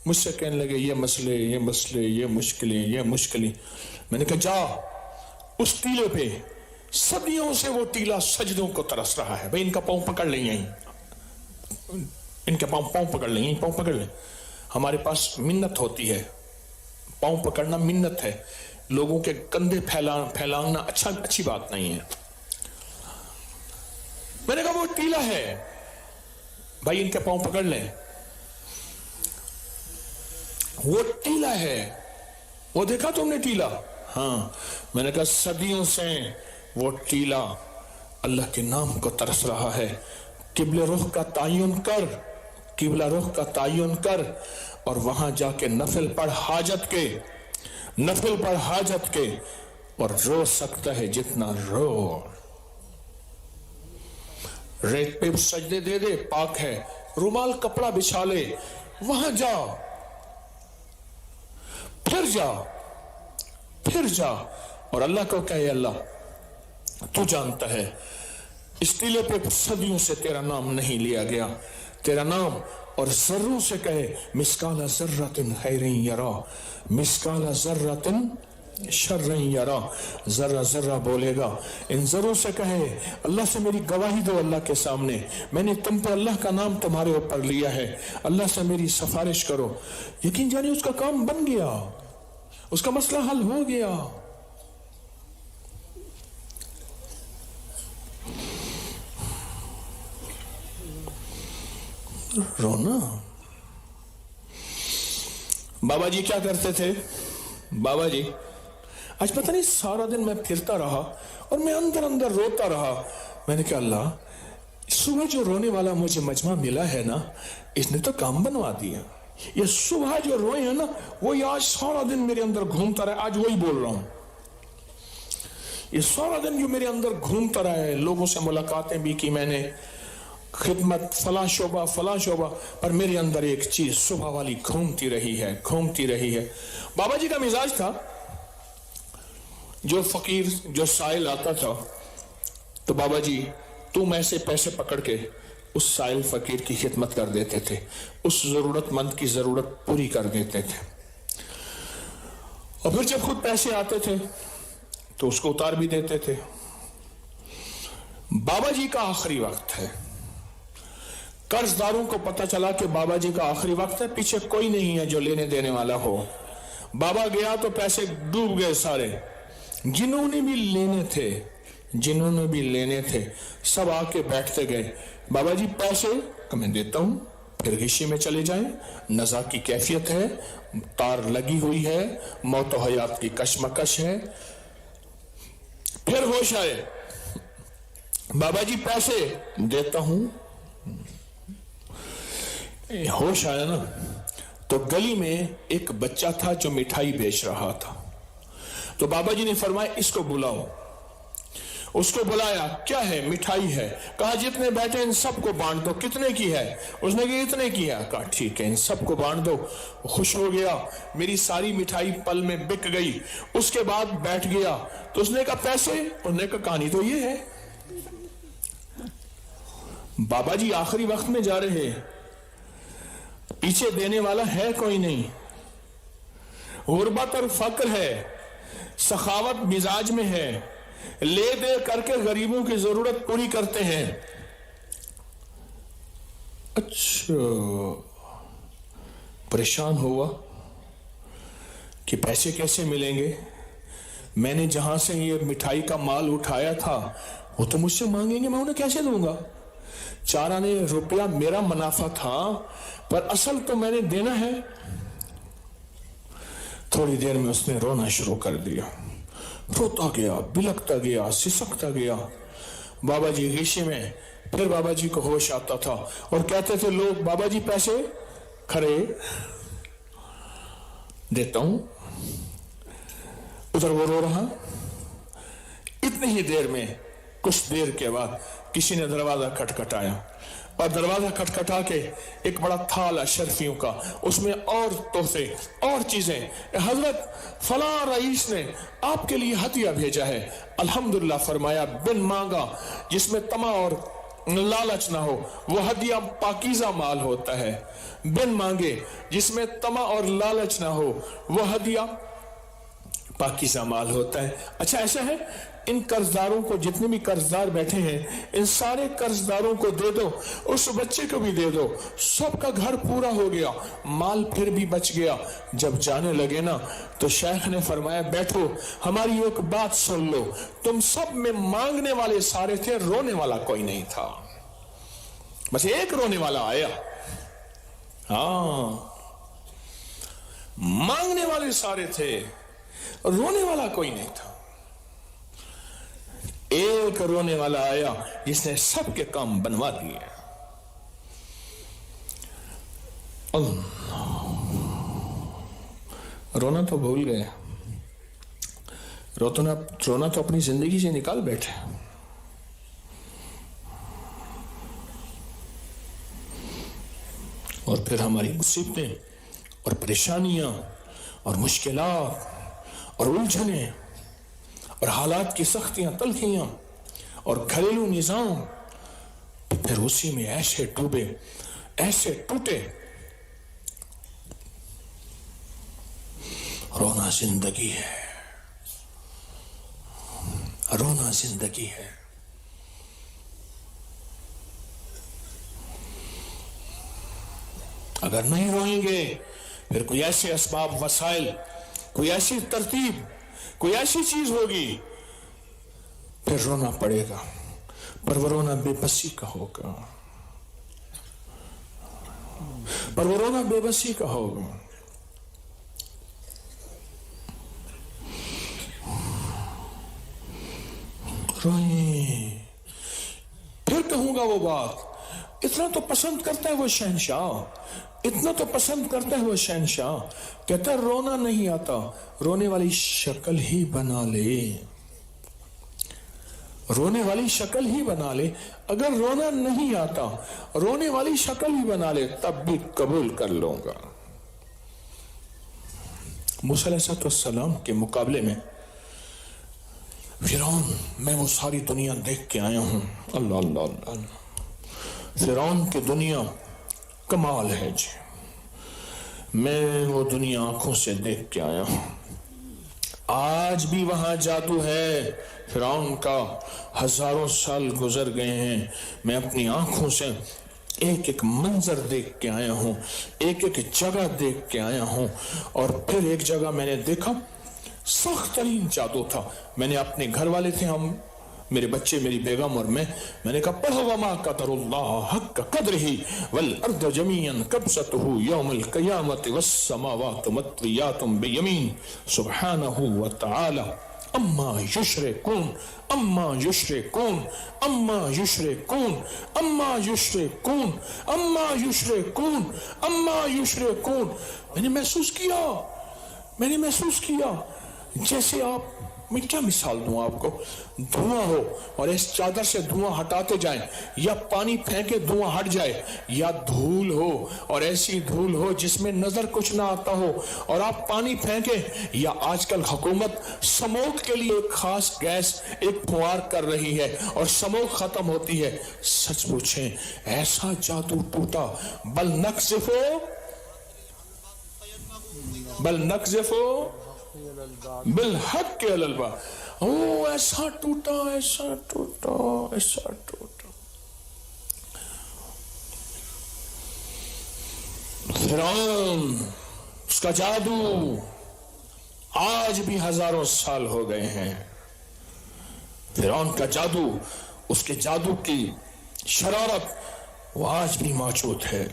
مجھ سے کہنے لگے یہ مسئلے یہ مشکلیں. میں نے کہا جا اس ٹیلے پہ، صدیوں سے وہ ٹیلا سجدوں کو ترس رہا ہے، بھئی ان کا پاؤں پکڑ لیں یہیں، ان کے پاؤں پکڑ لیں یہیں، پاؤں پکڑ لیں. ہمارے پاس منت ہوتی ہے، پاؤں پکڑنا منت ہے، لوگوں کے کندھے پھیلانا اچھی بات نہیں ہے. میں نے کہا وہ ٹیلا ہے بھائی، ان کے پاؤں پکڑ لیں. وہ ٹیلا ہے، وہ دیکھا تم نے ٹیلا؟ ہاں. میں نے کہا صدیوں سے وہ ٹیلا اللہ کے نام کو ترس رہا ہے. قبلہ رخ کا تعین کر، قبلہ رخ کا تعین کر، اور وہاں جا کے نفل پڑھ حاجت کے، اور رو سکتا ہے جتنا رو. ریت پہ سجدے دے دے، پاک ہے، رومال کپڑا بچھا لے، وہاں جا، پھر جا اور اللہ کو کہے اللہ تو جانتا ہے اس ٹیلے پہ صدیوں سے تیرا نام نہیں لیا گیا، تیرا نام، اور ذروں سے کہے مسکال ذرۃ خیر یرا، مسکال ذرۃ شر یرا، ذرہ بولے گا. ان ذروں سے کہے اللہ سے میری گواہی دو اللہ کے سامنے، میں نے تم پہ اللہ کا نام تمہارے اوپر لیا ہے، اللہ سے میری سفارش کرو. یقین جانے اس کا کام بن گیا، اس کا مسئلہ حل ہو گیا. رونا. بابا جی کیا کرتے تھے؟ بابا جی آج پتہ نہیں سارا دن میں پھرتا رہا اور میں اندر روتا رہا. میں نے کہا اللہ، صبح جو رونے والا مجھے مجمع ملا ہے نا، اس نے تو کام بنوا دیا. یہ صبح جو روئے ہیں نا، وہی آج سارا دن میرے اندر گھومتا رہا. آج وہی بول رہا ہوں. یہ سارا دن جو میرے اندر گھومتا رہا ہے، لوگوں سے ملاقاتیں بھی کی میں نے، خدمت فلاں شعبہ، پر میرے اندر ایک چیز صبح والی گھومتی رہی ہے. بابا جی کا مزاج تھا، جو فقیر جو سائل آتا تھا تو بابا جی تم ایسے پیسے پکڑ کے اس سائل فقیر کی خدمت کر دیتے تھے، اس ضرورت مند کی ضرورت پوری کر دیتے تھے. اور پھر جب خود پیسے آتے تھے تو اس کو اتار بھی دیتے تھے. بابا جی کا آخری وقت ہے، قرض داروں کو پتہ چلا کہ بابا جی کا آخری وقت ہے، پیچھے کوئی نہیں ہے جو لینے دینے والا ہو. بابا گیا تو پیسے ڈوب گئے سارے. جنہوں نے بھی لینے تھے سب آ کے بیٹھتے گئے. بابا جی پیسے میں دیتا ہوں، پھر غشی میں چلے جائیں، نزا کی کیفیت ہے، تار لگی ہوئی ہے، موت و حیات کی کشمکش ہے. پھر ہوش آئے، بابا جی پیسے دیتا ہوں. ہوش آیا نا تو گلی میں ایک بچہ تھا جو مٹھائی بیچ رہا تھا. تو بابا جی نے فرمایا اس کو بلاؤ. اس کو بلایا، کیا ہے؟ مٹھائی ہے. کہا جتنے بیٹھے ان سب کو بانٹ دو. کتنے کی ہے؟ اس نے کہا اتنے کی ہے. کہا ٹھیک ہے ان سب کو بانٹ دو. خوش ہو گیا، میری ساری مٹھائی پل میں بک گئی. اس کے بعد بیٹھ گیا تو اس نے کہا پیسے؟ اس نے کہا کہانی تو یہ ہے. بابا جی آخری وقت میں جا رہے، پیچھے دینے والا ہے کوئی نہیں، غربت اور فقر ہے، سخاوت مزاج میں ہے، لے دے کر کے غریبوں کی ضرورت پوری کرتے ہیں. اچھا پریشان ہوا کہ پیسے کیسے ملیں گے. میں نے جہاں سے یہ مٹھائی کا مال اٹھایا تھا وہ تو مجھ سے مانگیں گے، میں انہیں کیسے دوں گا. 4 آنے روپیہ میرا منافع تھا، پر اصل تو میں نے دینا ہے. تھوڑی دیر میں اس نے رونا شروع کر دیا، روتا گیا، بلکتا گیا، سسکتا گیا. بابا جی غشے میں. پھر بابا جی کو ہوش آتا تھا اور کہتے تھے لوگ بابا جی پیسے کھڑے دیتا ہوں. ادھر وہ رو رہا. اتنی ہی دیر میں کچھ دیر کے بعد کسی نے دروازہ کھٹکھٹایا اور دروازہ کھٹکھٹا کے ایک بڑا تھال اشرفیوں کا، اس میں اور تحفے اور چیزیں. حضرت فلاں رئیس نے آپ کے لیے ہدیہ بھیجا ہے. الحمدللہ فرمایا، بن مانگا، جس میں تما اور لالچ نہ ہو. وہ ہدیہ پاکیزہ مال ہوتا ہے بن مانگے، جس میں طمع اور لالچ نہ ہو، وہ ہدیہ پاکیزہ مال ہوتا ہے. اچھا ایسا ہے، ان قرضداروں کو، جتنے بھی قرضدار بیٹھے ہیں، ان سارے قرضداروں کو دے دو، اس بچے کو بھی دے دو، سب کا گھر پورا ہو گیا، مال پھر بھی بچ گیا. جب جانے لگے نا تو شیخ نے فرمایا بیٹھو، ہماری ایک بات سن لو، تم سب میں مانگنے والے سارے تھے، رونے والا کوئی نہیں تھا. بس ایک رونے والا آیا. ہاں، مانگنے والے سارے تھے، رونے والا کوئی نہیں تھا. ایک رونے والا آیا جس نے سب کے کام بنوا دیے. رونا تو بھول گئے، رونا تو اپنی زندگی سے نکال بیٹھے. اور پھر ہماری مصیبتیں اور پریشانیاں اور مشکلات اور الجھنیں اور حالات کی سختیاں تلخیاں اور گھریلو نظام، پھر اسی میں ایسے ڈوبے، ایسے ٹوٹے. رونا زندگی ہے، رونا زندگی ہے. اگر نہیں روئیں گے پھر کوئی ایسے اسباب وسائل، کوئی ایسی ترتیب، کوئی ایسی چیز ہوگی، پھر رونا پڑے گا. پر وہ رونا بے بسی کا ہوگا، پر وہ رونا بے بسی کا ہوگا. روئیں. پھر کہوں گا وہ بات، اتنا تو پسند کرتا ہے وہ شہنشاہ، اتنا تو پسند کرتا ہے وہ شہنشاہ، کہتا ہے رونا نہیں آتا، رونے والی شکل ہی بنا لے، رونے والی شکل ہی بنا لے. اگر رونا نہیں آتا، رونے والی شکل ہی بنا لے، تب بھی قبول کر لوں گا. موسیٰ علیہ السلام کے مقابلے میں فرعون، میں وہ ساری دنیا دیکھ کے آیا ہوں. اللہ اللہ اللہ، فرعون کی دنیا کمال ہے جی، میں وہ دنیا آنکھوں سے دیکھ کے آیا ہوں. آج بھی وہاں جادو ہے فرعون کا، ہزاروں سال گزر گئے ہیں، میں اپنی آنکھوں سے ایک ایک منظر دیکھ کے آیا ہوں، ایک ایک جگہ دیکھ کے آیا ہوں. اور پھر ایک جگہ میں نے دیکھا سخت ترین جادو تھا. میں نے اپنے گھر والے تھے، ہم، میرے بچے، میری بیگم اور میں نے کہا پڑھو وما قدر اللہ حق قدرہ والارض جمیعا قبضتہ یوم القیامت والسماوات مطویات بیمین سبحانہ وتعالی اما یشرکون اما یشرکون اما یشرکون اما یشرکون اما یشرکون اما یشرکون. میں نے محسوس کیا جیسے آپ، میں کیا مثال دوں آپ کو، دھواں ہو اور اس چادر سے دھواں ہٹاتے جائیں، یا پانی پھینکے دھواں ہٹ جائے، یا دھول ہو اور ایسی دھول ہو جس میں نظر کچھ نہ آتا ہو اور آپ پانی پھینکے، یا آج کل حکومت سموک کے لیے ایک خاص گیس ایک پھوار کر رہی ہے اور سموک ختم ہوتی ہے. سچ پوچھیں ایسا جادو ٹوٹا، بل نقذفو بالحق علی الباطل. او ایسا ٹوٹا، ایسا ٹوٹا، ایسا ٹوٹا. فرعون، اس کا جادو آج بھی ہزاروں سال ہو گئے ہیں. فرعون کا جادو، اس کے جادو کی شرارت وہ آج بھی موجود ہے.